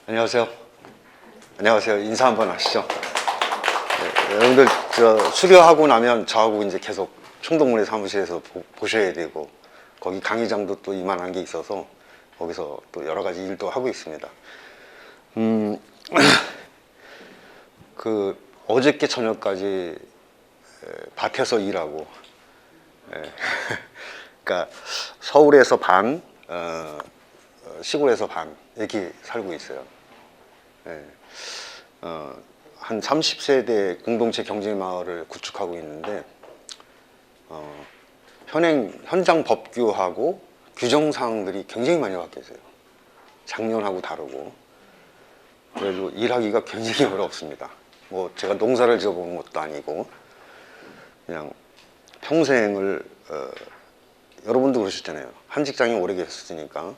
안녕하세요. 안녕하세요. 인사 한번 하시죠. 네, 여러분들 수료하고 나면 저하고 이제 계속 총동문회 사무실에서 보셔야 되고, 거기 강의장도 또 이만한 게 있어서 거기서 또 여러 가지 일도 하고 있습니다. 어저께 저녁까지 밭에서 일하고, 그러니까 서울에서 반, 시골에서 반 이렇게 살고 있어요. 한 30세대 공동체 경제마을을 구축하고 있는데, 현장 법규하고 규정사항들이 굉장히 많이 바뀌었어요. 작년하고 다르고. 그래도 일하기가 굉장히 어렵습니다. 뭐 제가 농사를 지어본 것도 아니고, 그냥 평생을 여러분도 그러셨잖아요. 한 직장에 오래 계셨으니까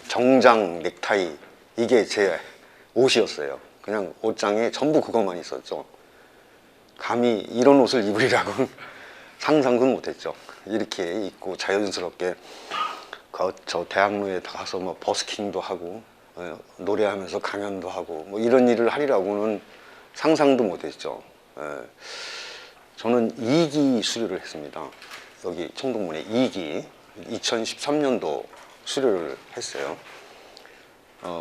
정장, 넥타이 이게 제 옷이었어요. 그냥 옷장에 전부 그것만 있었죠. 감히 이런 옷을 입으리라고는 상상도 못했죠. 이렇게 입고 자연스럽게 저 대학로에 가서 뭐 버스킹도 하고 노래하면서 강연도 하고 뭐 이런 일을 하리라고는 상상도 못했죠. 저는 2기 수료를 했습니다. 여기 총동문회 2기 2013년도 수료를 했어요.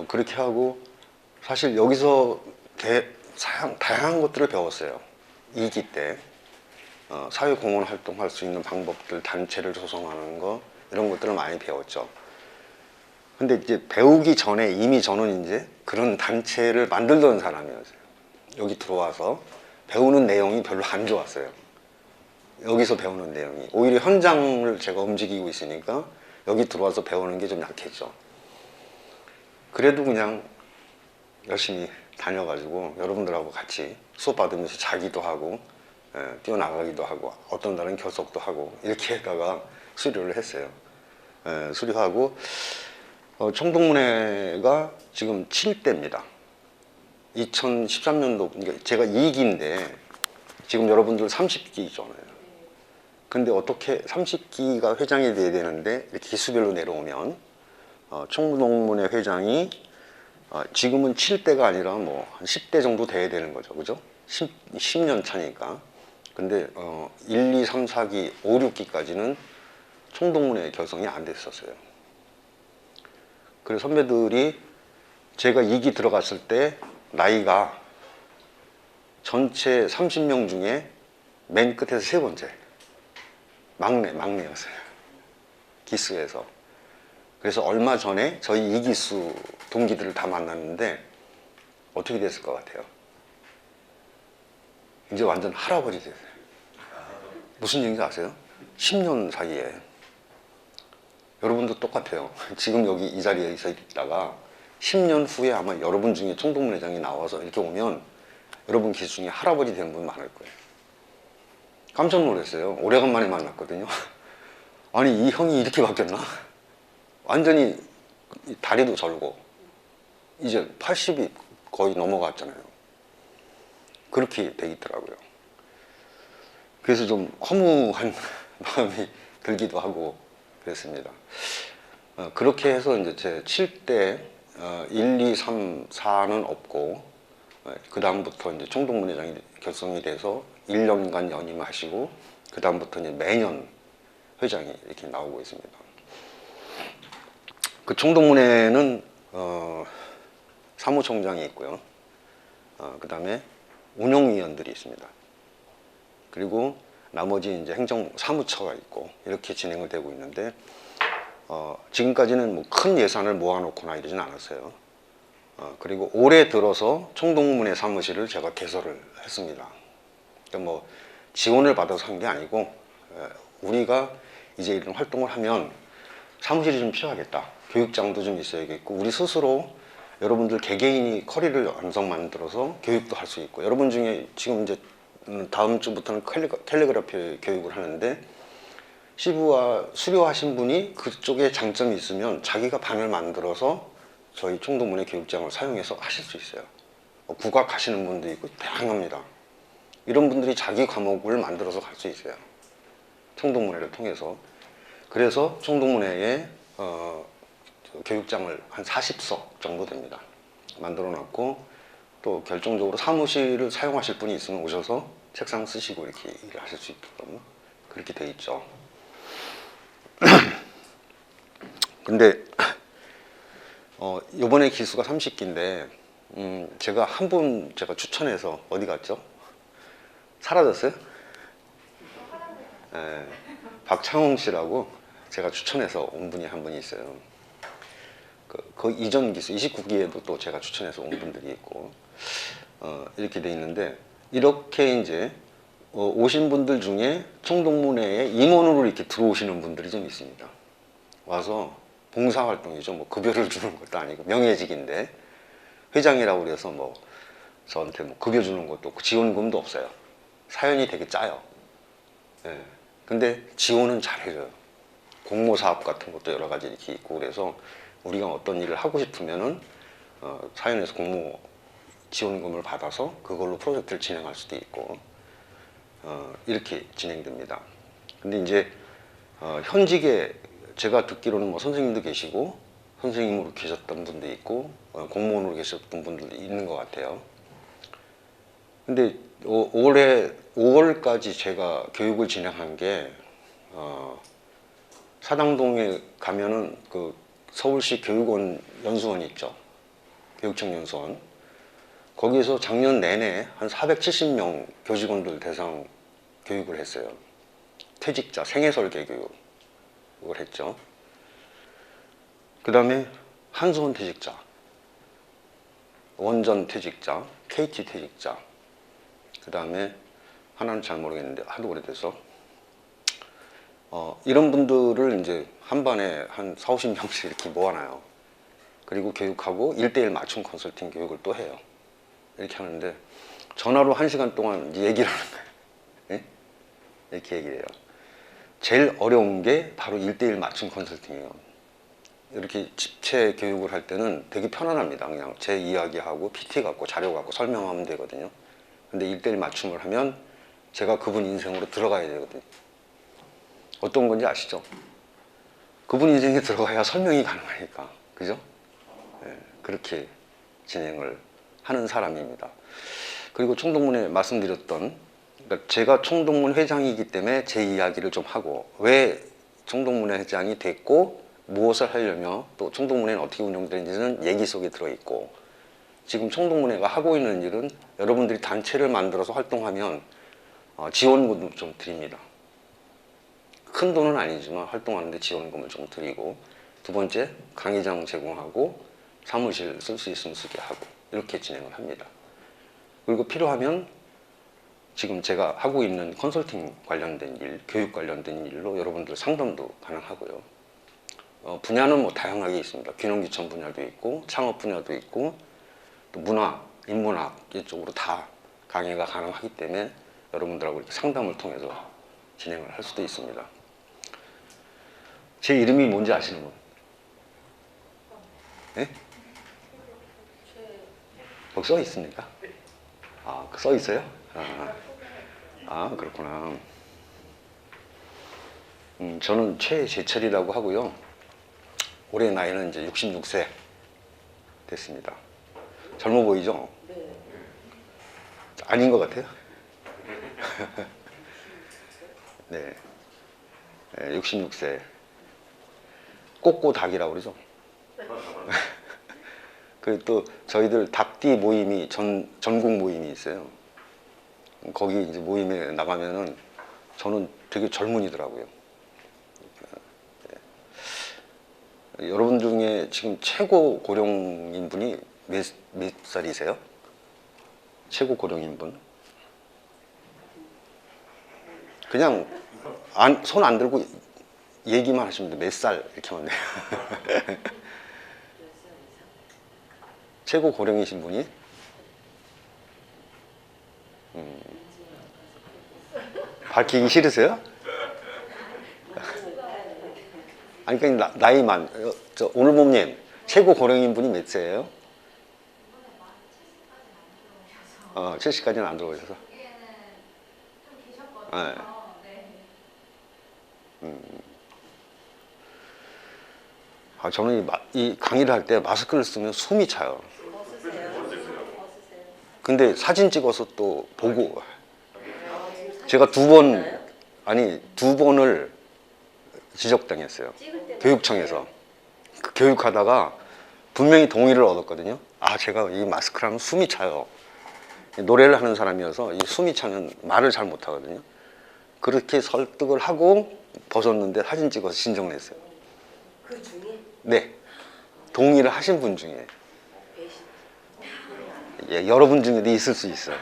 그렇게 하고 사실 여기서 다양한 것들을 배웠어요. 2기 때 사회공헌 활동할 수 있는 방법들, 단체를 조성하는 거 이런 것들을 많이 배웠죠. 근데 이제 배우기 전에 이미 저는 이제 그런 단체를 만들던 사람이었어요. 여기 들어와서 배우는 내용이 별로 안 좋았어요. 여기서 배우는 내용이 오히려 현장을 제가 움직이고 있으니까 여기 들어와서 배우는 게 좀 약했죠. 그래도 그냥 열심히 다녀가지고 여러분들하고 같이 수업 받으면서 자기도 하고 뛰어나가기도 하고 어떤 날은 결석도 하고 이렇게 하다가 수료를 했어요. 수료하고 총동문회가 지금 7대입니다. 2013년도 그러니까 제가 2기인데 지금 여러분들 30기잖아요. 근데 어떻게 30기가 회장이 돼야 되는데 이렇게 기수별로 내려오면 총동문회 회장이 지금은 7대가 아니라 뭐 한 10대 정도 돼야 되는 거죠. 그죠? 10년 차니까. 근데 1, 2, 3, 4기, 5, 6기까지는 총동문회 결성이 안 됐었어요. 그래서 선배들이 제가 2기 들어갔을 때 나이가 전체 30명 중에 맨 끝에서 세 번째 막내였어요. 기수에서. 그래서 얼마 전에 저희 2기수 동기들을 다 만났는데 어떻게 됐을 것 같아요? 이제 완전 할아버지 됐어요. 무슨 얘기인지 아세요? 10년 사이에. 여러분도 똑같아요. 지금 여기 이 자리에 있다가 10년 후에 아마 여러분 중에 총동문회장이 나와서 이렇게 오면 여러분 기수 중에 할아버지 되는 분 많을 거예요. 깜짝 놀랐어요. 오래간만에 만났거든요. 아니 이 형이 이렇게 바뀌었나? 완전히 다리도 절고 이제 80이 거의 넘어갔잖아요. 그렇게 돼 있더라고요. 그래서 좀 허무한 마음이 들기도 하고 그랬습니다. 그렇게 해서 이제 제 7대 1, 2, 3, 4는 없고 그 다음부터 이제 총동문회장이 결성이 돼서 1년간 연임하시고 그 다음부터 이제 매년 회장이 이렇게 나오고 있습니다. 그 총동문회는 사무총장이 있고요. 그 다음에 운영위원들이 있습니다. 그리고 나머지 이제 행정사무처가 있고 이렇게 진행을 되고 있는데 지금까지는 뭐 큰 예산을 모아놓거나 이러진 않았어요. 그리고 올해 들어서 총동문회 사무실을 제가 개설을 했습니다. 그러니까 뭐 지원을 받아서 한 게 아니고 우리가 이제 이런 활동을 하면 사무실이 좀 필요하겠다. 교육장도 좀 있어야겠고 우리 스스로 여러분들 개개인이 커리를 완성 만들어서 교육도 할 수 있고 여러분 중에 지금 이제 다음 주부터는 캘리그라피 교육을 하는데 시부와 수료하신 분이 그쪽에 장점이 있으면 자기가 반을 만들어서 저희 총동문회 교육장을 사용해서 하실 수 있어요. 국악 하시는 분도 있고 다양합니다. 이런 분들이 자기 과목을 만들어서 갈 수 있어요. 총동문회를 통해서. 그래서 총동문회에 교육장을 한 40석 정도 됩니다. 만들어 놨고, 또 결정적으로 사무실을 사용하실 분이 있으면 오셔서 책상 쓰시고 이렇게 일을 하실 수 있게끔 그렇게 돼 있죠. 근데 요번에 기수가 30기인데 제가 한 분 제가 추천해서 어디 갔죠? 사라졌어요? 네, 박창홍 씨라고 제가 추천해서 온 분이 한 분이 있어요. 그 이전 기수 29기에도 또 제가 추천해서 온 분들이 있고 이렇게 돼 있는데, 이렇게 이제 오신 분들 중에 총동문회에 임원으로 이렇게 들어오시는 분들이 좀 있습니다. 와서 봉사활동이죠. 뭐 급여를 주는 것도 아니고 명예직인데 회장이라고 그래서 뭐 저한테 뭐 급여 주는 것도 없고 지원금도 없어요. 사연이 되게 짜요. 예. 근데 지원은 잘해줘요. 공모 사업 같은 것도 여러 가지 이렇게 있고, 그래서 우리가 어떤 일을 하고 싶으면은 사연에서 공모 지원금을 받아서 그걸로 프로젝트를 진행할 수도 있고 이렇게 진행됩니다. 근데 이제 현직에 제가 듣기로는 뭐 선생님도 계시고 선생님으로 계셨던 분도 있고 공무원으로 계셨던 분들도 있는 것 같아요. 근데 올해 5월까지 제가 교육을 진행한 게 사당동에 가면은 그 서울시 교육원 연수원이 있죠. 교육청 연수원. 거기에서 작년 내내 한 470명 교직원들 대상 교육을 했어요. 퇴직자 생애설계 교육을 했죠. 그 다음에 한수원 퇴직자, 원전 퇴직자, KT 퇴직자, 그 다음에 하나는 잘 모르겠는데 하도 오래돼서 이런 분들을 이제 한 반에 한 4, 50명씩 이렇게 모아놔요. 그리고 교육하고 1대1 맞춤 컨설팅 교육을 또 해요. 이렇게 하는데 전화로 1시간 동안 얘기를 하는 거예요. 네? 이렇게 얘기를 해요. 제일 어려운 게 바로 1대1 맞춤 컨설팅이에요. 이렇게 집체 교육을 할 때는 되게 편안합니다. 그냥 제 이야기하고 PT 갖고 자료 갖고 설명하면 되거든요. 근데 1대1 맞춤을 하면 제가 그분 인생으로 들어가야 되거든요. 어떤 건지 아시죠? 그분 인생에 들어가야 설명이 가능하니까. 그죠? 네, 그렇게 진행을 하는 사람입니다. 그리고 총동문회 말씀드렸던, 그러니까 제가 총동문 회장이기 때문에 제 이야기를 좀 하고 왜 총동문회 회장이 됐고 무엇을 하려며 또 총동문회는 어떻게 운영되는지는 얘기 속에 들어있고, 지금 총동문회가 하고 있는 일은 여러분들이 단체를 만들어서 활동하면 지원금도 좀 드립니다. 큰 돈은 아니지만 활동하는데 지원금을 좀 드리고, 두 번째 강의장 제공하고 사무실 쓸 수 있으면 쓰게 하고 이렇게 진행을 합니다. 그리고 필요하면 지금 제가 하고 있는 컨설팅 관련된 일, 교육 관련된 일로 여러분들 상담도 가능하고요. 분야는 뭐 다양하게 있습니다. 균형귀천 분야도 있고 창업 분야도 있고 또 문화, 인문학 이쪽으로 다 강의가 가능하기 때문에 여러분들하고 이렇게 상담을 통해서 진행을 할 수도 있습니다. 제 이름이 뭔지 아시는 분? 네? 거기 써 있습니까? 아, 써 있어요? 그렇구나. 저는 최재철이라고 하고요. 올해 나이는 이제 66세 됐습니다. 젊어 보이죠? 아닌 것 같아요? 네. 66세. 꼬꼬닭이라고 그러죠? 그 또 저희들 닭띠 모임이 전국 모임이 있어요. 거기 이제 모임에 나가면은 저는 되게 젊은이더라고요. 여러분 중에 지금 최고 고령인 분이 몇 살이세요? 최고 고령인 분? 그냥 손 안 들고 얘기만 하시면 돼요. 몇 살 이렇게 하면 돼요. 최고 고령이신 분이? 밝히기 싫으세요? 아니, 그러니까 나이만. 오늘 몸님 최고 고령인 분이 몇 세예요? 70까지는 안 들어오셔서. 네. 저는 이 강의를 할 때 마스크를 쓰면 숨이 차요. 근데 사진 찍어서 또 보고 제가 두 번을 지적당했어요. 교육청에서. 그 교육하다가 분명히 동의를 얻었거든요. 아, 제가 이 마스크랑 숨이 차요. 노래를 하는 사람이어서 이 숨이 차면 말을 잘 못하거든요. 그렇게 설득을 하고 벗었는데 사진 찍어서 신청을 했어요. 그 중에? 네. 동의를 하신 분 중에. 예, 여러분 중에도 있을 수 있어요.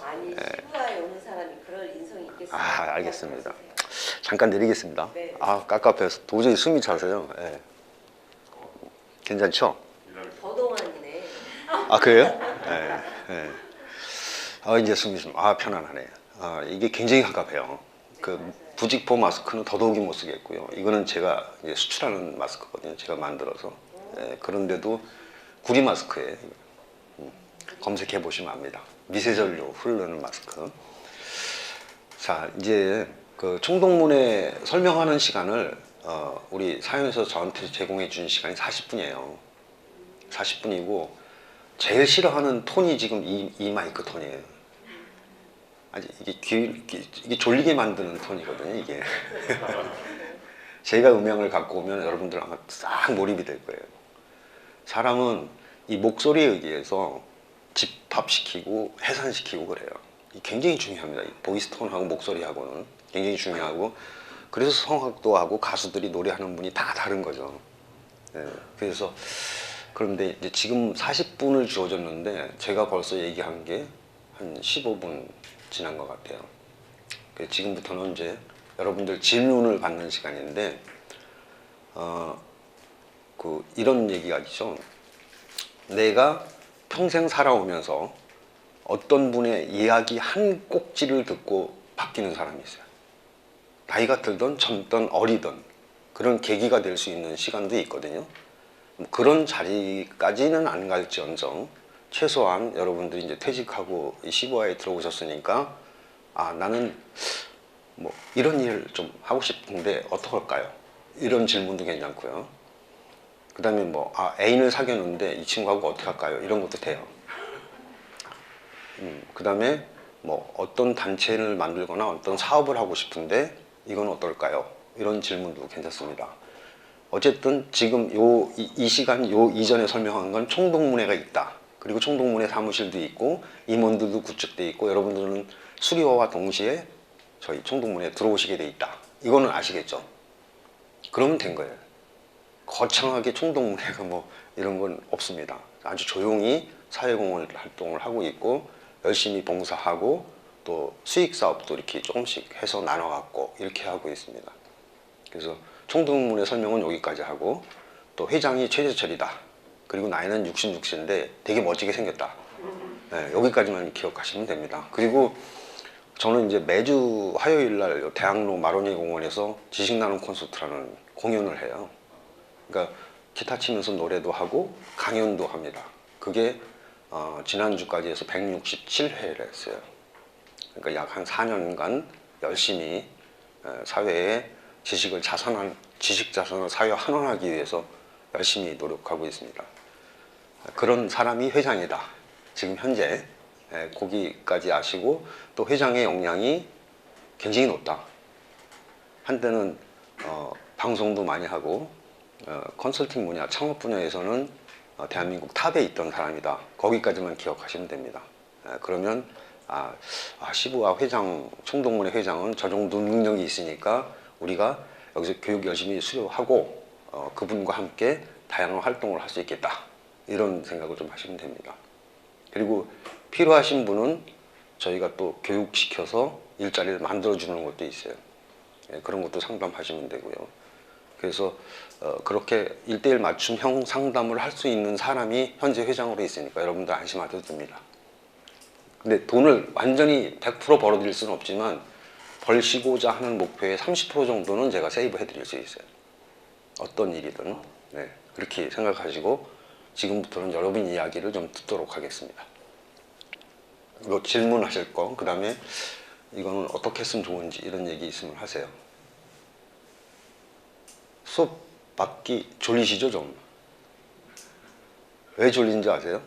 아니, 시부야에 오는 사람이 그럴 인성이 있겠어요? 아, 알겠습니다. 잠깐 내리겠습니다. 네. 아, 깝깝해서 도저히 숨이 차서요. 예. 괜찮죠? 더동안이네. 아, 그래요? 예. 예. 아, 이제 숨이 좀, 아, 편안하네. 아, 이게 굉장히 깝깝해요. 그 부직포 마스크는 더더욱이 못 쓰겠고요. 이거는 제가 이제 수출하는 마스크거든요. 제가 만들어서. 예, 그런데도 구리 마스크에 검색해 보시면 압니다. 미세전류 흐르는 마스크. 자, 이제 그 총동문회 설명하는 시간을 우리 사연에서 저한테 제공해 준 시간이 40분이에요. 40분이고 제일 싫어하는 톤이 지금 이 마이크 톤이에요. 아직 이게 졸리게 만드는 톤이거든요, 이게. 제가 음향을 갖고 오면 여러분들 아마 싹 몰입이 될 거예요. 사람은 이 목소리에 의해서 집합시키고 해산시키고 그래요. 굉장히 중요합니다. 이 보이스 톤하고 목소리하고는 굉장히 중요하고, 그래서 성악도 하고 가수들이 노래하는 분이 다 다른 거죠. 네, 그래서 그런데 이제 지금 40분을 주어졌는데 제가 벌써 얘기한 게 한 15분 지난 것 같아요. 지금부터는 이제 여러분들 질문을 받는 시간인데 이런 얘기가 있죠. 내가 평생 살아오면서 어떤 분의 이야기 한 꼭지를 듣고 바뀌는 사람이 있어요. 나이가 들던 젊던 어리던 그런 계기가 될 수 있는 시간도 있거든요. 그런 자리까지는 안 갈지언정 최소한 여러분들이 이제 퇴직하고 시부야에 들어오셨으니까 아, 나는 뭐 이런 일을 좀 하고 싶은데 어떡할까요? 이런 질문도 괜찮고요. 그 다음에 뭐 애인을 사귀었는데 이 친구하고 어떻게 할까요? 이런 것도 돼요. 그 다음에 뭐 어떤 단체를 만들거나 어떤 사업을 하고 싶은데 이건 어떨까요? 이런 질문도 괜찮습니다. 어쨌든 지금 이 시간 요 이전에 설명한 건 총동문회가 있다. 그리고 총동문회 사무실도 있고 임원들도 구축돼 있고 여러분들은 수료와 동시에 저희 총동문회에 들어오시게 돼 있다. 이거는 아시겠죠? 그러면 된 거예요. 거창하게 총동문회가 뭐 이런 건 없습니다. 아주 조용히 사회공헌 활동을 하고 있고 열심히 봉사하고 또 수익 사업도 이렇게 조금씩 해서 나눠 갖고 이렇게 하고 있습니다. 그래서 총동문회 설명은 여기까지 하고 또 회장이 최재철이다. 그리고 나이는 66세인데 되게 멋지게 생겼다. 네, 여기까지만 기억하시면 됩니다. 그리고 저는 이제 매주 화요일 날 대학로 마로니 공원에서 지식 나눔 콘서트라는 공연을 해요. 그러니까 기타 치면서 노래도 하고 강연도 합니다. 그게 지난주까지 해서 167회를 했어요. 그러니까 약 한 4년간 열심히 사회에 지식 자산을 사회에 환원하기 위해서 열심히 노력하고 있습니다. 그런 사람이 회장이다. 지금 현재 거기까지 아시고 또 회장의 역량이 굉장히 높다. 한때는 방송도 많이 하고 컨설팅 분야, 창업 분야에서는 대한민국 탑에 있던 사람이다. 거기까지만 기억하시면 됩니다. 그러면 시부야 회장, 총동문회 회장은 저 정도 능력이 있으니까 우리가 여기서 교육 열심히 수료하고 그분과 함께 다양한 활동을 할 수 있겠다. 이런 생각을 좀 하시면 됩니다. 그리고 필요하신 분은 저희가 또 교육시켜서 일자리를 만들어주는 것도 있어요. 그런 것도 상담하시면 되고요. 그래서 그렇게 1:1 맞춤형 상담을 할 수 있는 사람이 현재 회장으로 있으니까 여러분들 안심하셔도 됩니다. 근데 돈을 완전히 100% 벌어들일 수는 없지만 벌시고자 하는 목표의 30% 정도는 제가 세이브 해드릴 수 있어요. 어떤 일이든. 네, 그렇게 생각하시고 지금부터는 여러분 이야기를 좀 듣도록 하겠습니다. 이거 질문하실 거, 그 다음에 이거는 어떻게 했으면 좋은지 이런 얘기 있으면 하세요. 수업 받기 졸리시죠 좀? 왜 졸린지 아세요?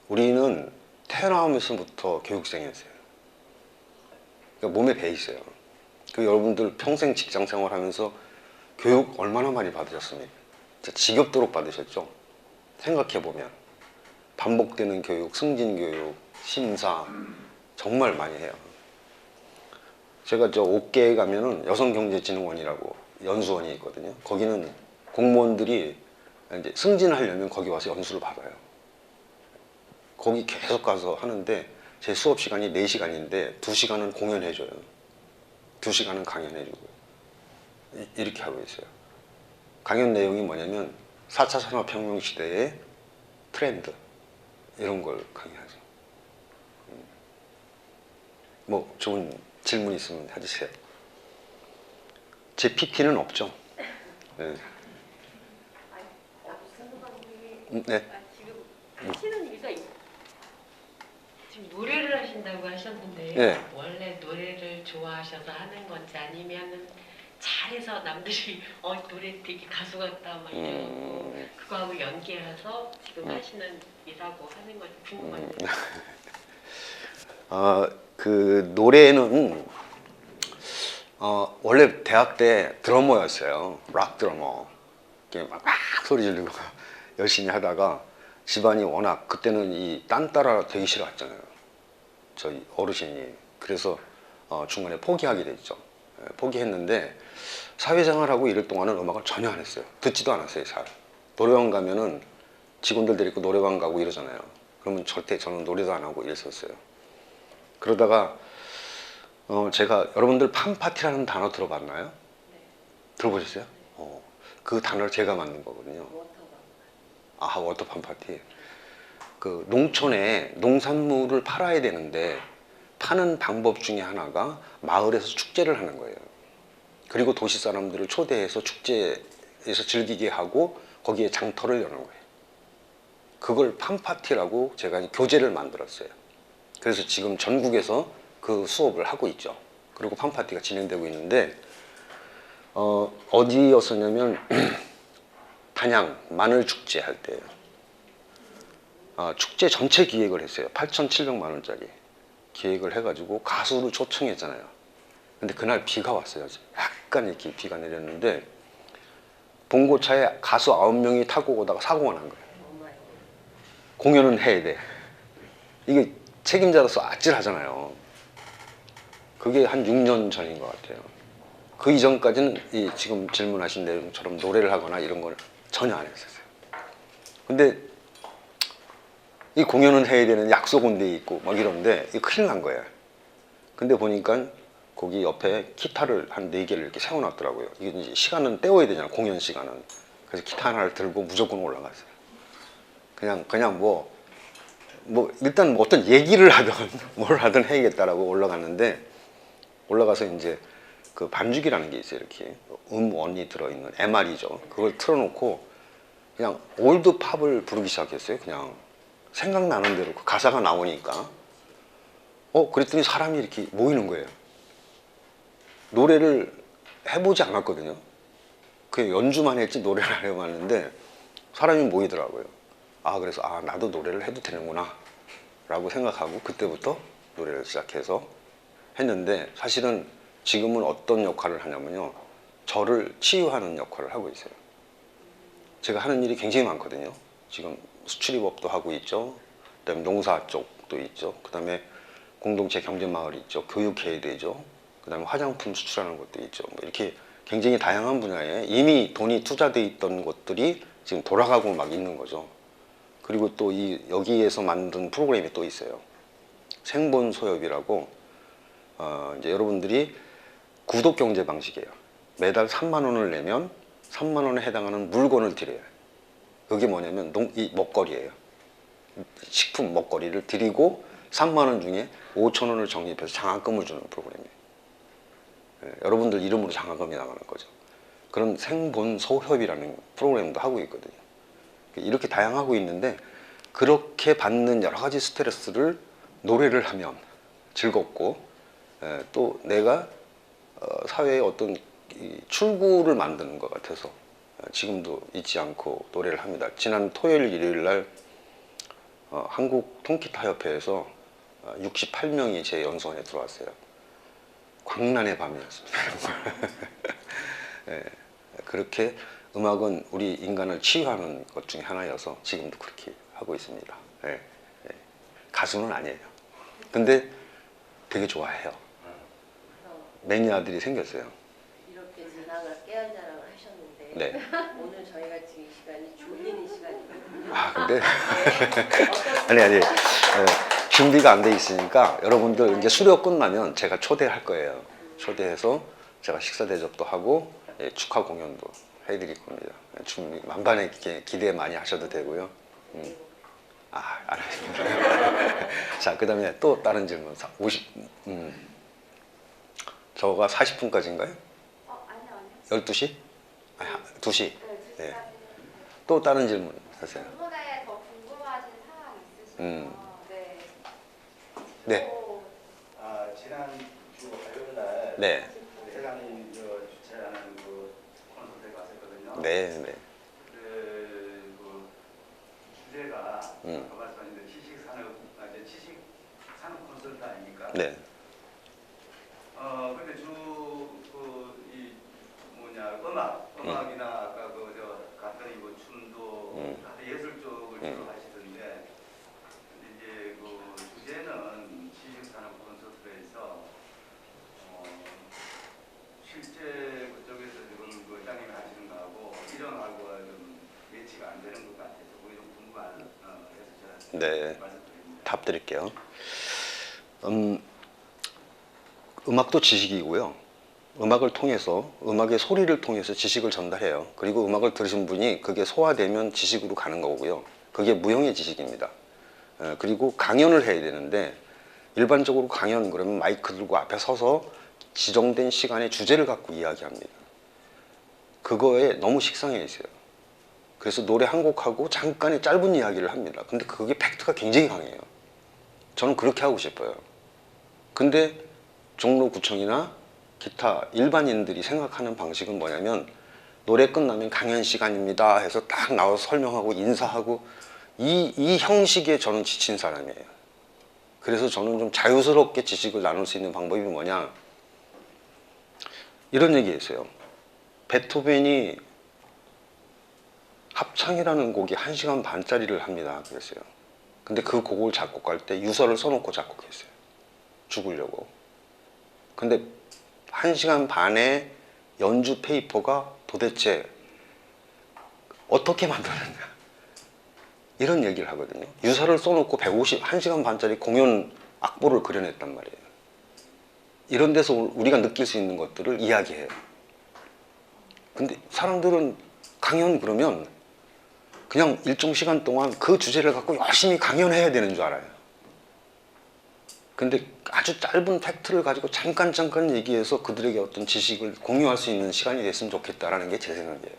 우리는 태어나면서부터 교육생이었어요. 그러니까 몸에 배 있어요. 그 여러분들 평생 직장 생활하면서 교육 얼마나 많이 받으셨습니까? 진짜 지겹도록 받으셨죠? 생각해보면 반복되는 교육, 승진교육, 심사 정말 많이 해요. 제가 저 옥계에 가면은 여성경제진흥원이라고 연수원이 있거든요. 거기는 공무원들이 이제 승진하려면 거기 와서 연수를 받아요. 거기 계속 가서 하는데 제 수업 시간이 4시간인데 2시간은 공연해줘요. 2시간은 강연해주고요. 이렇게 하고 있어요. 강연 내용이 뭐냐면 4차 산업혁명 시대의 트렌드 이런 걸 강의하죠. 뭐 좋은 질문 있으면 해주세요. 제 PT는 없죠. 네. 네. 지금 하시는 일가 지금 노래를 하신다고 하셨는데 네. 원래 노래를 좋아하셔서 하는 건지 아니면은 잘해서 남들이 노래 되게 가수 같다 막 이러고 그거하고 연계해서 지금 하시는 일하고 하는 건지 궁금합니다. 그 노래는 원래 대학 때 드러머였어요. 락 드러머. 이렇게 막 소리 지르고 열심히 하다가 집안이 워낙 그때는 이 딴 따라 되기 싫어했잖아요. 저희 어르신이. 그래서 중간에 포기하게 됐죠. 포기했는데 사회생활하고 이럴 동안은 음악을 전혀 안 했어요. 듣지도 않았어요. 잘. 노래방 가면은 직원들 데리고 노래방 가고 이러잖아요. 그러면 절대 저는 노래도 안 하고 이랬었어요. 그러다가 제가 여러분들 팜파티라는 단어 들어봤나요? 네. 들어보셨어요? 그 단어를 제가 만든 거거든요. 워터밤. 워터 팜파티. 그 농촌에 농산물을 팔아야 되는데 파는 방법 중에 하나가 마을에서 축제를 하는 거예요. 그리고 도시 사람들을 초대해서 축제에서 즐기게 하고 거기에 장터를 여는 거예요. 그걸 팜파티라고 제가 교재를 만들었어요. 그래서 지금 전국에서 그 수업을 하고 있죠. 그리고 팜파티가 진행되고 있는데 어디였었냐면 단양 마늘 축제 할 때예요. 축제 전체 기획을 했어요. 8,700만 원짜리 기획을 해가지고 가수를 초청했잖아요. 근데 그날 비가 왔어요. 약간 이렇게 비가 내렸는데 봉고차에 가수 9명이 타고 오다가 사고가 난 거예요. 공연은 해야 돼. 이게 책임자로서 아찔하잖아요. 그게 한 6년 전인 것 같아요. 그 이전까지는 이 지금 질문하신 내용처럼 노래를 하거나 이런 걸 전혀 안 했었어요. 근데 이 공연은 해야 되는 약속은 돼 있고 막 이런데 이 큰일 난 거예요. 근데 보니까 거기 옆에 기타를 한 4개를 이렇게 세워놨더라고요. 이게 이제 시간은 때워야 되잖아요. 공연 시간은. 그래서 기타 하나를 들고 무조건 올라갔어요. 그냥 뭐 일단 뭐 어떤 얘기를 하든 뭘 하든 해야겠다라고 올라갔는데 올라가서 이제 그 반죽이라는 게 있어요. 이렇게 음원이 들어있는 MR이죠. 그걸 틀어놓고 그냥 올드 팝을 부르기 시작했어요. 그냥 생각나는 대로 그 가사가 나오니까 그랬더니 사람이 이렇게 모이는 거예요. 노래를 해보지 않았거든요. 그냥 연주만 했지 노래를 안 해봤는데 사람이 모이더라고요. 그래서 나도 노래를 해도 되는구나 라고 생각하고 그때부터 노래를 시작해서 했는데 사실은 지금은 어떤 역할을 하냐면요. 저를 치유하는 역할을 하고 있어요. 제가 하는 일이 굉장히 많거든요. 지금 수출입업도 하고 있죠. 그다음에 농사 쪽도 있죠. 그다음에 공동체 경제마을이 있죠. 교육해야 되죠. 그다음에 화장품 수출하는 것도 있죠. 뭐 이렇게 굉장히 다양한 분야에 이미 돈이 투자돼 있던 것들이 지금 돌아가고 막 있는 거죠. 그리고 또 여기에서 만든 프로그램이 또 있어요. 생본 소엽이라고 이제 여러분들이 구독 경제 방식이에요. 매달 3만 원을 내면 3만 원에 해당하는 물건을 드려요. 그게 뭐냐면 이 먹거리예요. 식품 먹거리를 드리고 3만 원 중에 5천 원을 적립해서 장학금을 주는 프로그램이에요. 여러분들 이름으로 장학금이 나가는 거죠. 그런 생본 소협이라는 프로그램도 하고 있거든요. 이렇게 다양하고 있는데 그렇게 받는 여러 가지 스트레스를 노래를 하면 즐겁고 또 내가 사회에 어떤 출구를 만드는 것 같아서 지금도 잊지 않고 노래를 합니다. 지난 토요일 일요일 날 한국 통기타 협회에서 68명이 제 연수원에 들어왔어요. 광란의 밤이었습니다. 예, 그렇게 음악은 우리 인간을 치유하는 것 중에 하나여서 지금도 그렇게 하고 있습니다. 예, 예. 가수는 아니에요. 근데 되게 좋아해요. 매니아들이 생겼어요. 이렇게 자랑을 깨알 자랑을 하셨는데 네. 오늘 저희가 지금 이 시간이 졸리는 시간이거든요. 아, 근데 어떤 아니 준비가 안 돼 있으니까 여러분들 이제 수료 끝나면 제가 초대할 거예요. 초대해서 제가 식사 대접도 하고 축하 공연도 해드릴 겁니다. 준비 만반의 기대 많이 하셔도 되고요. 안 하십니다. 자, 그다음에 또 다른 질문. 50 저가 40분까지인가요? 아니요. 12시? 아니, 2시. 네, 네. 2시까지. 또 다른 질문 하세요. 질문에 더 궁금하신 사항 있으시면 네. 네. 또 지난주 화요일 날 네. 회장님 주최하는 그 콘서트에 갔었거든요. 네, 네. 그 주제가 아까 음. 말씀하신 대로 지식 산업 콘서트 아닙니까? 네. 근데 이 음악이나 아까 갔더니 뭐 춤도 다들 예술 쪽을 주로 하시던데, 근데 이제 그 주제는 지식 산업 콘서트에서 실제 그쪽에서 지금 그 회장님이 하시는 거하고 이런하고 좀 매치가 안 되는 것 같아서 그게 좀 궁금해서 제가 네. 말씀드립니다. 답 드릴게요. 음악도 지식이고요. 음악을 통해서, 음악의 소리를 통해서 지식을 전달해요. 그리고 음악을 들으신 분이 그게 소화되면 지식으로 가는 거고요. 그게 무형의 지식입니다. 그리고 강연을 해야 되는데, 일반적으로 강연 그러면 마이크 들고 앞에 서서 지정된 시간에 주제를 갖고 이야기합니다. 그거에 너무 식상해 있어요. 그래서 노래 한 곡하고 잠깐의 짧은 이야기를 합니다. 근데 그게 팩트가 굉장히 강해요. 저는 그렇게 하고 싶어요. 근데 종로구청이나 기타 일반인들이 생각하는 방식은 뭐냐면, 노래 끝나면 강연 시간입니다 해서 딱 나와서 설명하고 인사하고, 이 형식에 저는 지친 사람이에요. 그래서 저는 좀 자유스럽게 지식을 나눌 수 있는 방법이 뭐냐, 이런 얘기 했어요. 베토벤이 합창이라는 곡이 1시간 반짜리를 합니다 그랬어요. 근데 그 곡을 작곡할 때 유서를 써놓고 작곡했어요. 죽으려고. 근데 1시간 반의 연주 페이퍼가 도대체 어떻게 만들었냐, 이런 얘기를 하거든요. 유서를 써놓고 1시간 반짜리 공연 악보를 그려냈단 말이에요. 이런 데서 우리가 느낄 수 있는 것들을 이야기해요. 근데 사람들은 강연 그러면 그냥 일정 시간 동안 그 주제를 갖고 열심히 강연해야 되는 줄 알아요. 근데 아주 짧은 팩트를 가지고 잠깐 얘기해서 그들에게 어떤 지식을 공유할 수 있는 시간이 됐으면 좋겠다라는 게 제 생각이에요.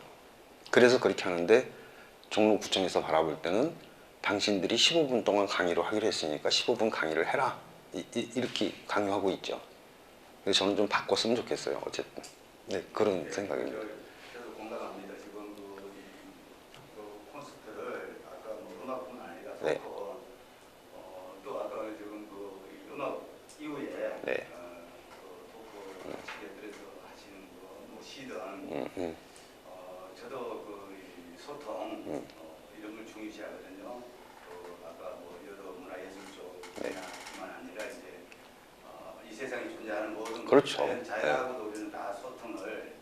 그래서 그렇게 하는데, 종로구청에서 바라볼 때는 당신들이 15분 동안 강의로 하기로 했으니까 15분 강의를 해라, 이렇게 강요하고 있죠. 그래서 저는 좀 바꿨으면 좋겠어요. 어쨌든 그런 생각입니다. 저도 공감합니다. 지금 그 콘서트를 아까 뭐 음악뿐 아니라 네. 또 아까 지금 이 음악 이후에 네. 토크 시계들에서 하시는 뭐 시든 저도 이 소통 이런 걸 중요시하거든요. 또 아까 뭐 여러 문화예술 쪽뿐만 아니라 이제 이 세상에 존재하는 모든 그렇죠. 자연하고도 우리는 다 소통을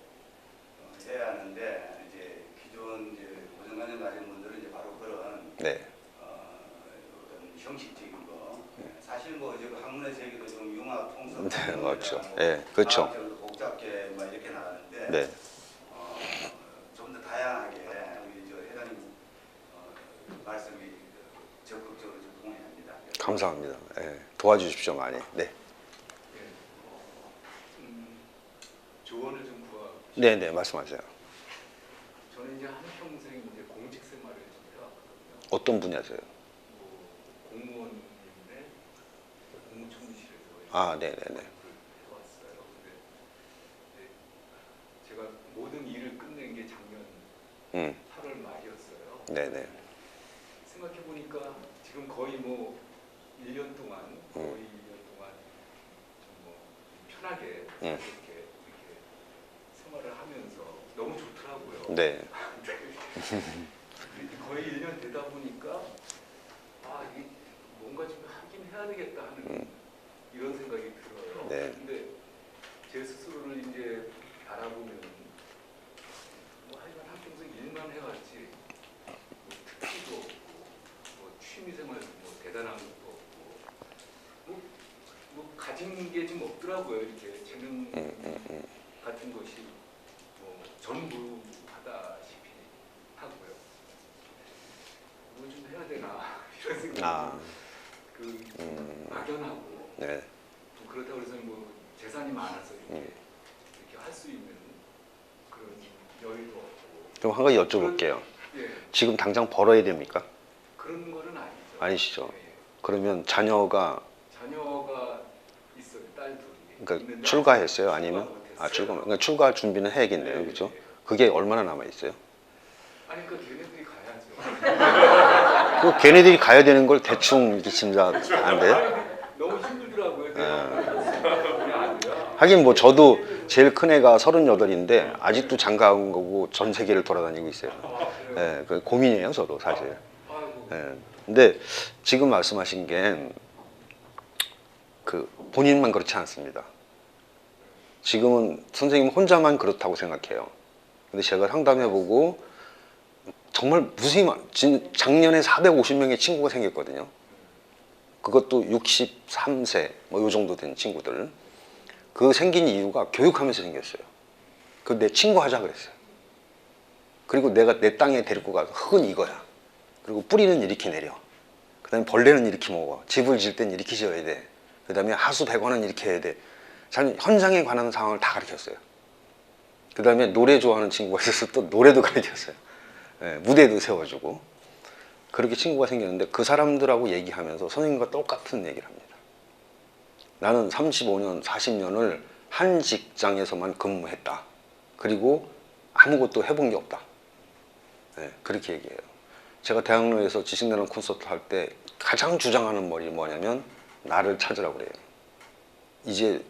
해야 하는데, 이제 기존 이제 고정관념 가진 분들은 이제 바로 그런 네. 어떤 형식적인 거, 사실 뭐 이제 그 학문의 세계도 좀 융합 통섭, 네, 맞죠. 네, 그렇죠. 과학적으로 복잡게 막 이렇게 나가는데, 네. 좀 더 다양하게 우리 저 회장님 말씀이 적극적으로 좀 동의합니다. 감사합니다. 네, 도와주십시오 많이. 네. 조언을 좀 구하고 네네, 말씀하세요. 저는 이제 한평생 이제 공직 생활을 좀 해왔거든요. 어떤 분야세요? 뭐 공무원인데 국무총리실에서 아, 네네네. 해왔어요. 근데 제가 모든 일을 끝낸 게 작년 음. 8월 말이었어요. 네네. 생각해 보니까 지금 거의 뭐 1년 동안 거의 1년 동안 좀뭐 편하게 이렇게 생활을 하면서 너무 좋더라고요. 네. 거의 1년 되다 보니까 아 이게 뭔가 좀 하긴 해야 되겠다 하는 이런 생각이 들어요. 네. 근데 제 스스로를 이제 바라보면 뭐 하여간 한평생 일만 해왔지 뭐 특기도 없고 뭐 취미생활도 뭐 대단한 것도 없고 뭐 가진 게 좀 없더라고요. 이렇게 재능 같은 것이 뭐 전무하다시피 하고요. 뭐 좀 해야 되나 이런 생각이 막연하고 네. 또 그렇다고 해서 뭐 재산이 많아서 이렇게 할 수 있는 그런 여유도 없고. 그럼 한 가지 여쭤볼게요. 예, 지금 당장 벌어야 됩니까? 그런 거는 아니죠. 아니시죠? 예, 그러면 자녀가 자녀가 있어요. 딸 둘이. 그러니까 있는데 출가했어요? 아니면 출가 출가 못했어요. 그러니까 출가 준비는 해야겠네요, 네, 그렇죠? 네. 그게 얼마나 남아 있어요? 아니 그 걔네들이 가야죠. 그 걔네들이 가야 되는 걸 대충 이렇게 진짜 안 돼요? 너무 힘들더라고요. 그냥 아니라. 하긴 뭐 저도 제일 큰 애가 38인데 아직도 장가온 거고 전 세계를 돌아다니고 있어요. 예, 그 고민이에요, 저도 사실. 아이고. 예. 근데 지금 말씀하신 게 그 본인만 그렇지 않습니다. 지금은 선생님 혼자만 그렇다고 생각해요. 근데 제가 상담해보고 정말 무수히 작년에 450명의 친구가 생겼거든요. 그것도 63세 뭐 요 정도 된 친구들. 그 생긴 이유가 교육하면서 생겼어요. 그 내 친구 하자 그랬어요. 그리고 내가 내 땅에 데리고 가서 흙은 이거야. 그리고 뿌리는 이렇게 내려. 그 다음에 벌레는 이렇게 먹어. 집을 지을 땐 이렇게 지어야 돼. 그 다음에 하수 배관은 이렇게 해야 돼. 저는 현장에 관한 상황을 다 가르쳤어요. 그 다음에 노래 좋아하는 친구가 있어서 또 노래도 가르쳤어요. 예, 무대도 세워주고. 그렇게 친구가 생겼는데 그 사람들하고 얘기하면서 선생님과 똑같은 얘기를 합니다. 나는 35년, 40년을 한 직장에서만 근무했다. 그리고 아무것도 해본 게 없다. 네, 그렇게 얘기해요. 제가 대학로에서 지식나눔 콘서트 할 때 가장 주장하는 말이 뭐냐면 나를 찾으라고 그래요. 이제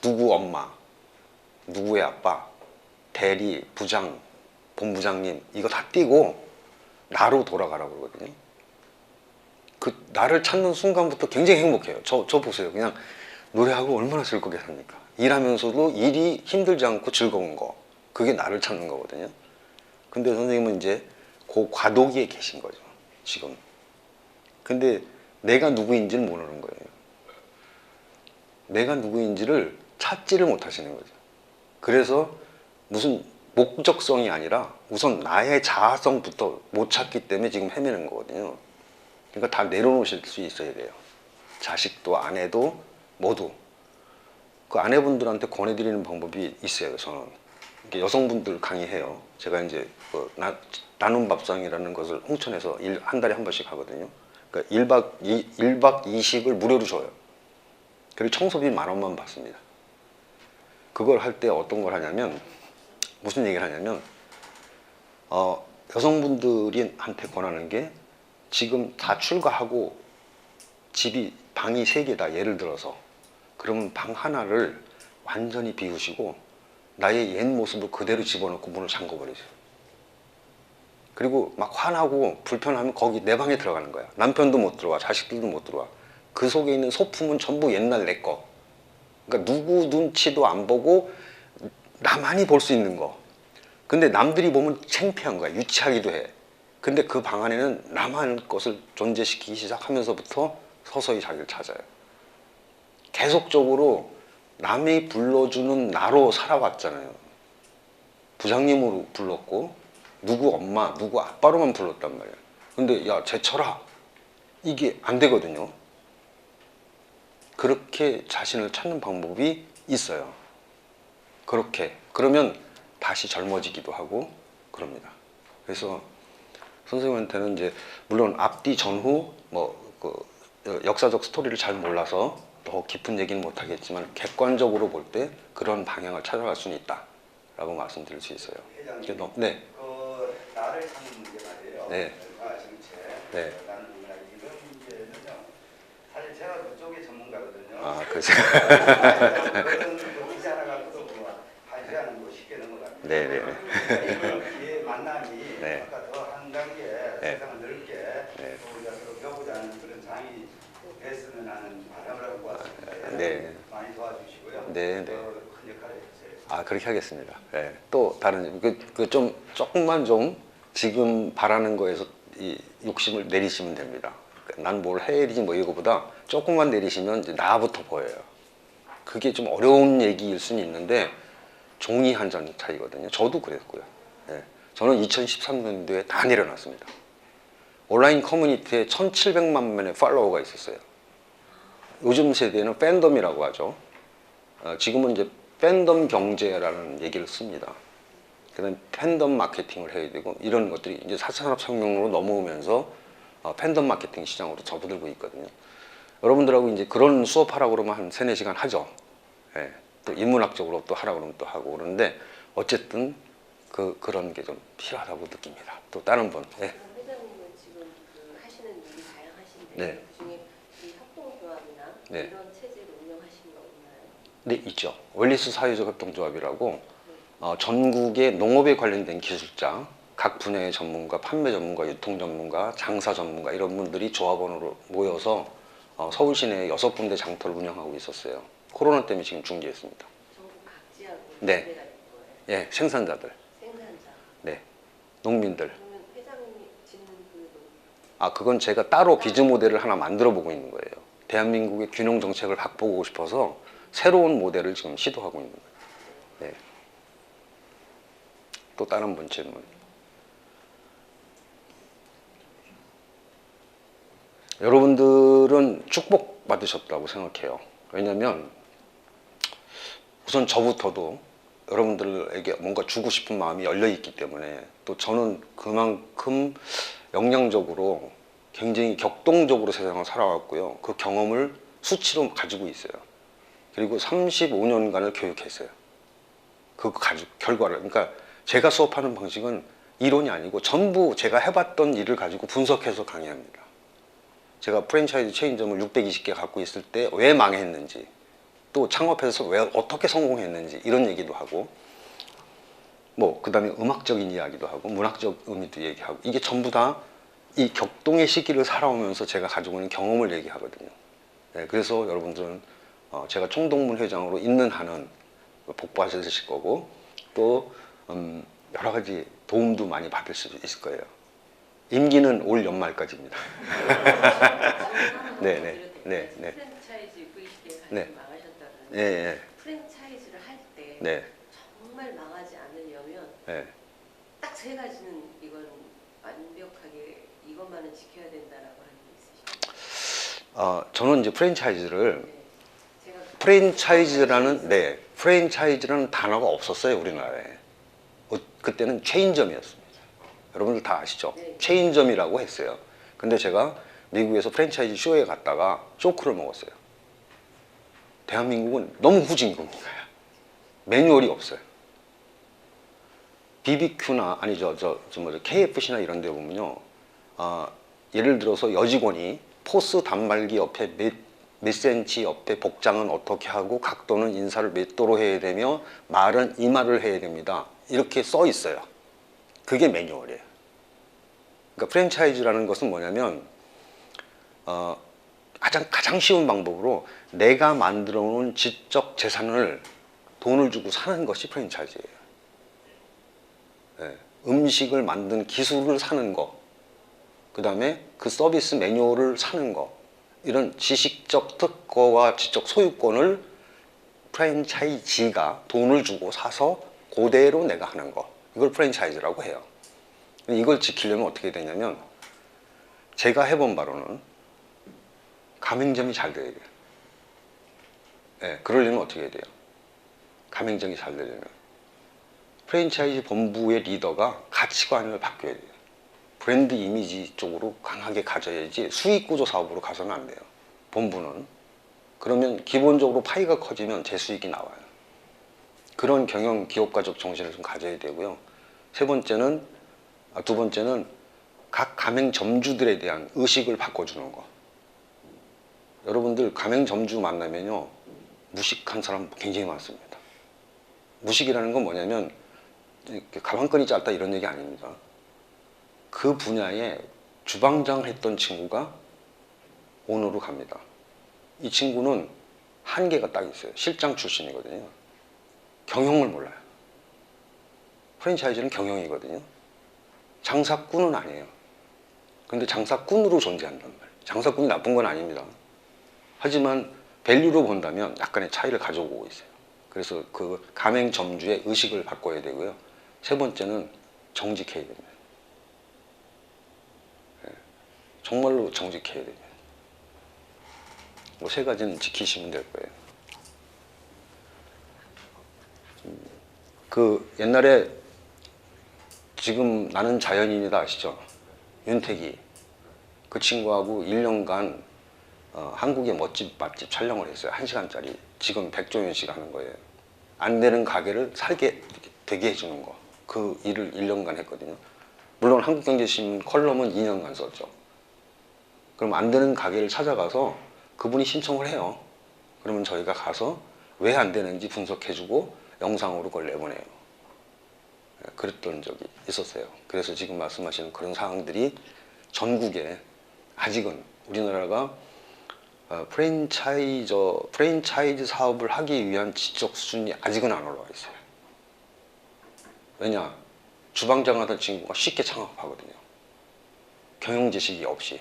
누구 엄마, 누구의 아빠, 대리, 부장, 본부장님 이거 다 띄고 나로 돌아가라고 그러거든요. 그 나를 찾는 순간부터 굉장히 행복해요. 저 보세요. 그냥 노래하고 얼마나 즐겁게 삽니까? 일하면서도 일이 힘들지 않고 즐거운 거. 그게 나를 찾는 거거든요. 근데 선생님은 이제 그 과도기에 계신 거죠. 지금. 근데 내가 누구인지는 모르는 거예요. 내가 누구인지를 찾지를 못하시는 거죠. 그래서 무슨 목적성이 아니라 우선 나의 자아성부터 못 찾기 때문에 지금 헤매는 거거든요. 그러니까 다 내려놓으실 수 있어야 돼요. 자식도 아내도 모두. 그 아내분들한테 권해드리는 방법이 있어요. 저는 이렇게 여성분들 강의해요. 제가 이제 나눔 밥상이라는 것을 홍천에서 한 달에 한 번씩 하거든요. 그러니까 1박 2식을 무료로 줘요. 그리고 청소비 10,000원만 받습니다. 그걸 할 때 어떤 걸 하냐면 무슨 얘기를 하냐면 여성분들한테 권하는 게 지금 다 출가하고 방이 3개다 예를 들어서 그러면 방 하나를 완전히 비우시고 나의 옛 모습을 그대로 집어넣고 문을 잠궈버리세요. 그리고 막 화나고 불편하면 거기 내 방에 들어가는 거야. 남편도 못 들어와, 자식들도 못 들어와. 그 속에 있는 소품은 전부 옛날 내 거. 그러니까 누구 눈치도 안 보고 나만이 볼 수 있는 거. 근데 남들이 보면 창피한 거야. 유치하기도 해. 근데 그 방 안에는 나만 것을 존재시키기 시작하면서부터 서서히 자기를 찾아요. 계속적으로 남이 불러주는 나로 살아왔잖아요. 부장님으로 불렀고 누구 엄마, 누구 아빠로만 불렀단 말이에요. 근데 야, 제쳐라. 이게 안 되거든요. 그렇게 자신을 찾는 방법이 있어요. 그렇게. 그러면 다시 젊어지기도 하고 그럽니다. 그래서 선생님한테는 이제 물론 앞뒤 전후 역사적 스토리를 잘 몰라서 더 깊은 얘기는 못 하겠지만 객관적으로 볼 때 그런 방향을 찾아갈 수는 있다라고 말씀드릴 수 있어요. 회장님, 네. 그 나를 찾는 문제 말이에요. 네. 정책, 네. 나는 문화 이런 문제는요. 사실 제가 그쪽의 전문가거든요. 아, 그죠. 그런 뭐 기자 하나 갖고도 뭐 하지하는 거 쉽게 넘어갑니다. 네네. 이 만남이 네. 아까 더 한 단계 네. 세상을 넓게 네. 또 우리가 서로 배우자는 그런 장이 됐으면 하는 바람을 갖고 왔습니다. 네. 많이 도와주시고요. 네, 네. 큰 역할을 해주세요. 아, 그렇게 하겠습니다. 네. 또 다른 좀 조금만 좀 지금 바라는 거에서 이 욕심을 내리시면 됩니다. 난 뭘 해야지 뭐 이거보다 조금만 내리시면 이제 나부터 보여요. 그게 좀 어려운 얘기일 수는 있는데 종이 한 장 차이거든요. 저도 그랬고요. 예. 저는 2013년도에 다 내려놨습니다. 온라인 커뮤니티에 1700만 명의 팔로워가 있었어요. 요즘 세대는 팬덤이라고 하죠. 지금은 이제 팬덤 경제라는 얘기를 씁니다. 그다음 팬덤 마케팅을 해야 되고 이런 것들이 이제 4차 산업혁명으로 넘어오면서 팬덤 마케팅 시장으로 접어들고 있거든요. 여러분들하고 이제 그런 수업하라고 그러면 한 3-4시간 하죠. 예. 또 인문학적으로 또 하라고 그러면 또 하고 그러는데 어쨌든 그런 게 좀 필요하다고 느낍니다. 또 다른 분. 예. 회장님은 지금 그 하시는 일이 다양하신데 네. 그중에 이 협동조합이나 네. 이런 체제를 운영하시는 거 있나요? 네, 있죠. 웰리스 사회적 협동조합이라고 전국의 농업에 관련된 기술자, 각 분야의 전문가, 판매 전문가, 유통 전문가, 장사 전문가 이런 분들이 조합원으로 모여서 서울 시내에 6군데 장터를 운영하고 있었어요. 코로나 때문에 지금 중지했습니다. 전국 각지하고 네. 지배가 된 거예요. 예, 생산자들, 생산자. 네, 농민들. 그러면 회장님이 짓는 그 그건 제가 따로 비즈 모델을 하나 만들어 보고 있는 거예요. 대한민국의 균형 정책을 바꾸고 싶어서 새로운 모델을 지금 시도하고 있는 거예요. 네. 또 다른 분 질문. 여러분들은 축복 받으셨다고 생각해요. 왜냐면 우선 저부터도 여러분들에게 뭔가 주고 싶은 마음이 열려 있기 때문에 또 저는 그만큼 역량적으로 굉장히 격동적으로 세상을 살아왔고요. 그 경험을 수치로 가지고 있어요. 그리고 35년간을 교육했어요. 그 결과를. 그러니까 제가 수업하는 방식은 이론이 아니고 전부 제가 해봤던 일을 가지고 분석해서 강의합니다. 제가 프랜차이즈 체인점을 620개 갖고 있을 때 왜 망했는지, 또 창업해서 왜 어떻게 성공했는지 이런 얘기도 하고, 뭐 그다음에 음악적인 이야기도 하고 문학적 의미도 얘기하고, 이게 전부 다 이 격동의 시기를 살아오면서 제가 가지고 있는 경험을 얘기하거든요. 네, 그래서 여러분들은 제가 총동문 회장으로 있는 한은 복받으실 거고, 또 여러 가지 도움도 많이 받을 수 있을 거예요. 임기는 올 연말까지입니다. 네. 프랜차이즈 V시대에 네. 망하셨다는 예, 예. 프랜차이즈를 할 때 네. 정말 망하지 않으려면 네. 딱 3가지는 이건 완벽하게 이것만은 지켜야 된다라고 하는 게 있으시죠? 저는 이제 프랜차이즈를 네. 제가 프랜차이즈라는 단어가 없었어요, 우리나라에. 그때는 체인점이었습니다. 여러분들 다 아시죠? 네. 체인점이라고 했어요. 근데 제가 미국에서 프랜차이즈 쇼에 갔다가 쇼크를 먹었어요. 대한민국은 너무 후진국이에요. 매뉴얼이 없어요. BBQ나 KFC나 이런 데 보면요, 예를 들어서 여직원이 포스 단말기 옆에 몇 센치 옆에 복장은 어떻게 하고 각도는 인사를 몇 도로 해야 되며 말은 이 말을 해야 됩니다. 이렇게 써 있어요. 그게 매뉴얼이에요. 그러니까 프랜차이즈라는 것은 뭐냐면 가장 쉬운 방법으로 내가 만들어 놓은 지적 재산을 돈을 주고 사는 것이 프랜차이즈예요. 네. 음식을 만든 기술을 사는 거, 그 다음에 그 서비스 매뉴얼을 사는 거, 이런 지식적 특허와 지적 소유권을 프랜차이지가 돈을 주고 사서 그대로 내가 하는 거, 이걸 프랜차이즈라고 해요. 이걸 지키려면 어떻게 되냐면, 제가 해본 바로는 가맹점이 잘 돼야 돼요. 네, 그러려면 어떻게 해야 돼요? 가맹점이 잘 되려면 프랜차이즈 본부의 리더가 가치관을 바뀌어야 돼요. 브랜드 이미지 쪽으로 강하게 가져야지 수익 구조 사업으로 가서는 안 돼요. 본부는. 그러면 기본적으로 파이가 커지면 제 수익이 나와요. 그런 경영 기업가적 정신을 좀 가져야 되고요. 세 번째는 두 번째는 각 가맹점주들에 대한 의식을 바꿔주는 거. 여러분들 가맹점주 만나면요, 무식한 사람 굉장히 많습니다. 무식이라는 건 뭐냐면 가방끈이 짧다 이런 얘기 아닙니다. 그 분야에 주방장 했던 친구가 오너로 갑니다. 이 친구는 한계가 딱 있어요. 실장 출신이거든요. 경영을 몰라요. 프랜차이즈는 경영이거든요. 장사꾼은 아니에요. 근데 장사꾼으로 존재한단 말이에요. 장사꾼이 나쁜 건 아닙니다. 하지만 밸류로 본다면 약간의 차이를 가져오고 있어요. 그래서 그 가맹점주의 의식을 바꿔야 되고요. 세 번째는 정직해야 됩니다. 정말로 정직해야 됩니다. 뭐 세 가지는 지키시면 될 거예요. 그 옛날에 지금 나는 자연인이다 아시죠? 윤택이 그 친구하고 1년간 한국의 맛집 촬영을 했어요. 1시간짜리. 지금 백종현 씨가 하는 거예요. 안 되는 가게를 살게 되게 해주는 거. 그 일을 1년간 했거든요. 물론 한국경제신문 컬럼은 2년간 썼죠. 그럼 안 되는 가게를 찾아가서 그분이 신청을 해요. 그러면 저희가 가서 왜 안 되는지 분석해주고 영상으로 그걸 내보내요. 그랬던 적이 있었어요. 그래서 지금 말씀하시는 그런 상황들이 전국에 아직은 우리나라가 프랜차이즈 사업을 하기 위한 지적 수준이 아직은 안 올라와 있어요. 왜냐? 주방장 하던 친구가 쉽게 창업하거든요. 경영 지식이 없이.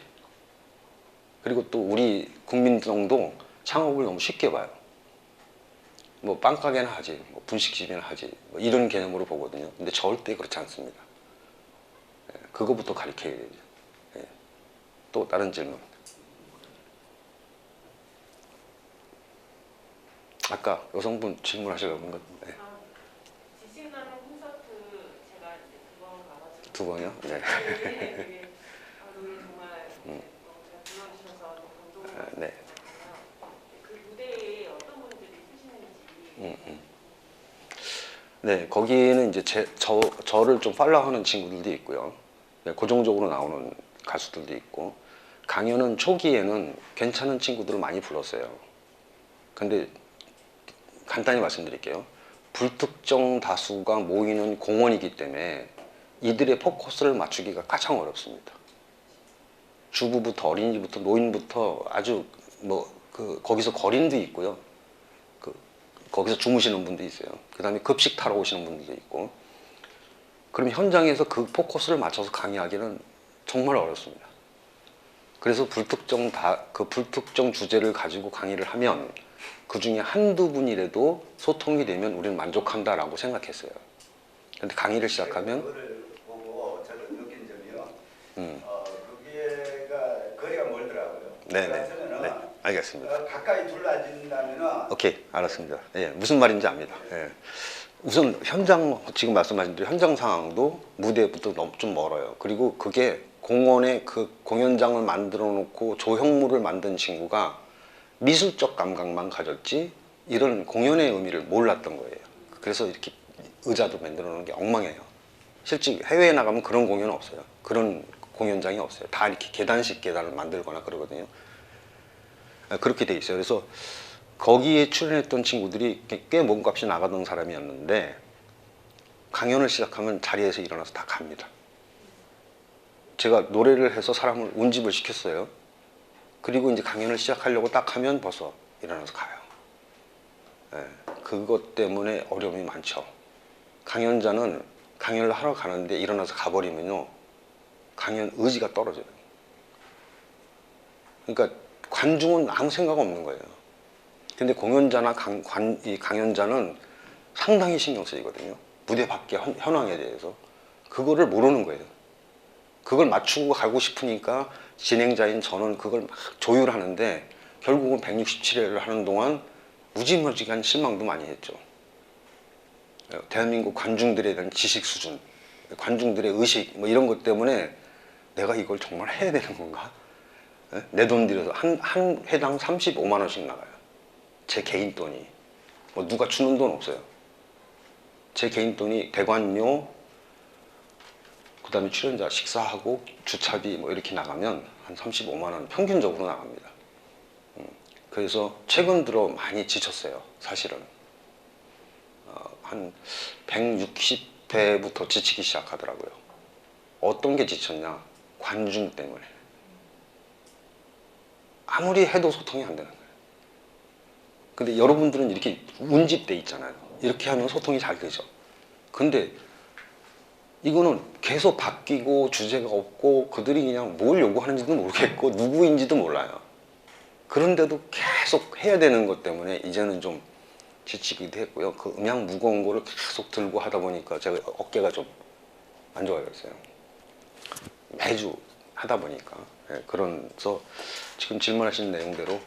그리고 또 우리 국민들도 창업을 너무 쉽게 봐요. 뭐 빵가게나 하지, 뭐 분식집이나 하지, 뭐 이런 개념으로 보거든요. 근데 절대 그렇지 않습니다. 그거부터 가르쳐야 되죠. 또 다른 질문. 아까 여성분 질문하시려는 것. 네. 지식 나눔 콘서트 제가 이제 2번 가가지고. 2번이요? 네. 되게 정말 너무 잘 불러주셔서 너무 감동을 네. 받았고요. 그 무대에 어떤 분들이 쓰시는지. 네, 거기에는 이제 저를 좀 팔로우하는 친구들도 있고요. 네, 고정적으로 나오는 가수들도 있고, 강연은 초기에는 괜찮은 친구들을 많이 불렀어요. 근데 간단히 말씀드릴게요. 불특정 다수가 모이는 공원이기 때문에 이들의 포커스를 맞추기가 가장 어렵습니다. 주부부터 어린이부터 노인부터 아주 거기서 거린도 있고요. 거기서 주무시는 분도 있어요. 그 다음에 급식 타러 오시는 분들도 있고. 그럼 현장에서 그 포커스를 맞춰서 강의하기는 정말 어렵습니다. 그래서 불특정 주제를 가지고 강의를 하면 그 중에 한두 분이라도 소통이 되면 우리는 만족한다라고 생각했어요. 근데 강의를 시작하면 그거를 보고 저도 느낀 점이요. 거기가 거리가 멀더라고요. 네네. 네, 알겠습니다. 가까이 둘러진다면은 오케이, 알았습니다. 예, 무슨 말인지 압니다. 예. 우선 지금 말씀하신 대로 현장 상황도 무대부터 좀 멀어요. 그리고 그게 공원에 그 공연장을 만들어 놓고 조형물을 만든 친구가 미술적 감각만 가졌지 이런 공연의 의미를 몰랐던 거예요. 그래서 이렇게 의자도 만들어 놓은 게 엉망이에요. 실제 해외에 나가면 그런 공연은 없어요. 그런 공연장이 없어요. 다 이렇게 계단식 계단을 만들거나 그러거든요. 그렇게 돼 있어요. 그래서 거기에 출연했던 친구들이 꽤 몸값이 나가던 사람이었는데 강연을 시작하면 자리에서 일어나서 다 갑니다. 제가 노래를 해서 사람을 운집을 시켰어요. 그리고 이제 강연을 시작하려고 딱 하면 벌써 일어나서 가요. 그것 때문에 어려움이 많죠. 강연자는 강연을 하러 가는데 일어나서 가버리면요, 강연 의지가 떨어져요. 그러니까 관중은 아무 생각 없는 거예요. 근데 공연자나 강연자는 상당히 신경 쓰이거든요. 무대 밖의 현황에 대해서. 그거를 모르는 거예요. 그걸 맞추고 가고 싶으니까 진행자인 저는 그걸 막 조율하는데 결국은 167회를 하는 동안 무지무지한 실망도 많이 했죠. 대한민국 관중들에 대한 지식 수준, 관중들의 의식 이런 것 때문에 내가 이걸 정말 해야 되는 건가? 내 돈 들여서 한 회당 35만 원씩 나가요. 제 개인 돈이. 누가 주는 돈 없어요. 제 개인 돈이 대관료, 그다음에 출연자 식사하고 주차비 뭐 이렇게 나가면 한 35만 원 평균적으로 나갑니다. 그래서 최근 들어 많이 지쳤어요. 사실은 한 160회부터 지치기 시작하더라고요. 어떤 게 지쳤냐? 관중 때문에. 아무리 해도 소통이 안 되는 거예요. 근데 여러분들은 이렇게 운집돼 있잖아요. 이렇게 하면 소통이 잘 되죠. 근데 이거는 계속 바뀌고 주제가 없고 그들이 그냥 뭘 요구하는지도 모르겠고 누구인지도 몰라요. 그런데도 계속 해야 되는 것 때문에 이제는 좀 지치기도 했고요. 그 음향 무거운 거를 계속 들고 하다 보니까 제가 어깨가 좀 안 좋아졌어요. 매주 하다 보니까. 그래서 지금 질문하신 내용대로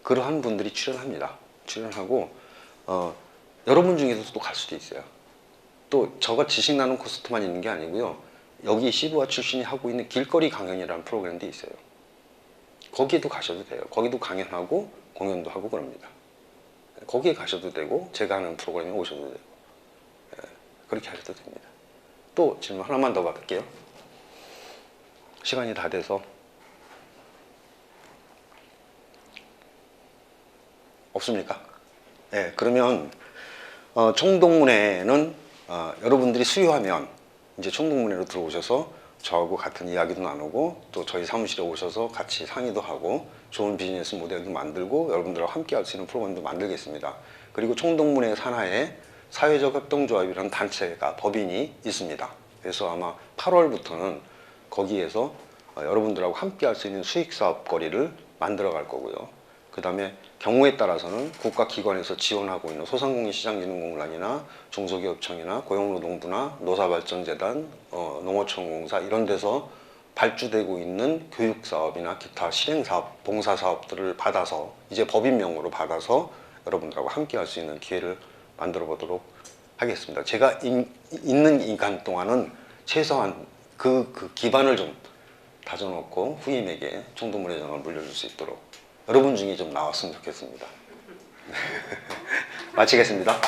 그러한 분들이 출연합니다. 출연하고 여러분 중에서도 갈 수도 있어요. 또 저가 지식 나눔 콘서트만 있는 게 아니고요. 여기 시부아 출신이 하고 있는 길거리 강연이라는 프로그램도 있어요. 거기에도 가셔도 돼요. 거기도 강연하고 공연도 하고 그럽니다. 거기에 가셔도 되고 제가 하는 프로그램에 오셔도 되고 그렇게 하셔도 됩니다. 또 질문 하나만 더 받을게요. 시간이 다 돼서 없습니까? 네, 그러면 총동문회는 여러분들이 수요하면 이제 총동문회로 들어오셔서 저하고 같은 이야기도 나누고 또 저희 사무실에 오셔서 같이 상의도 하고 좋은 비즈니스 모델도 만들고 여러분들하고 함께 할 수 있는 프로그램도 만들겠습니다. 그리고 총동문회 산하에 사회적 협동조합이라는 단체가 법인이 있습니다. 그래서 아마 8월부터는 거기에서 여러분들하고 함께 할 수 있는 수익사업 거리를 만들어 갈 거고요. 그 다음에 경우에 따라서는 국가기관에서 지원하고 있는 소상공인시장진흥공단이나 중소기업청이나 고용노동부나 노사발전재단, 농어촌공사 이런 데서 발주되고 있는 교육사업이나 기타 실행사업, 봉사사업들을 받아서 이제 법인명으로 받아서 여러분들하고 함께 할 수 있는 기회를 만들어 보도록 하겠습니다. 제가 있는 기간 동안은 최소한 그 기반을 좀 다져놓고 후임에게 총동문회장을 물려줄 수 있도록 여러분 중에 좀 나왔으면 좋겠습니다. 마치겠습니다.